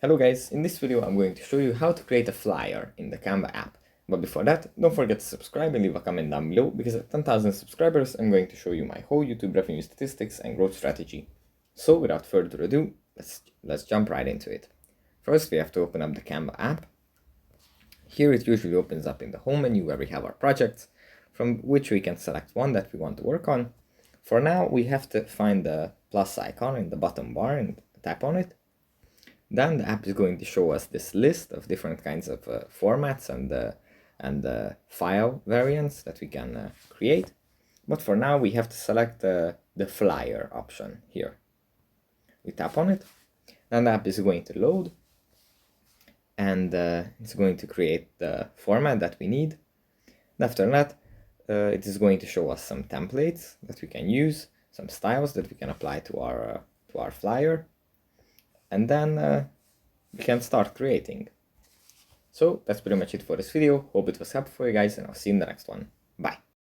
Hello guys, in this video I'm going to show you how to create a flyer in the Canva app. But before that, don't forget to subscribe and leave a comment down below, because at 10,000 subscribers I'm going to show you my whole YouTube revenue statistics and growth strategy. So without further ado, let's jump right into it. First we have to open up the Canva app. Here it usually opens up in the home menu where we have our projects, from which we can select one that we want to work on. For now we have to find the plus icon in the bottom bar and tap on it. Then the app is going to show us this list of different kinds of formats and file variants that we can create. But for now we have to select the flyer option here. We tap on it, then the app is going to load, and it's going to create the format that we need. And after that, it is going to show us some templates that we can use, some styles that we can apply to our flyer, and then we can start creating. So that's pretty much it for this video. Hope it was helpful for you guys, and I'll see you in the next one. Bye.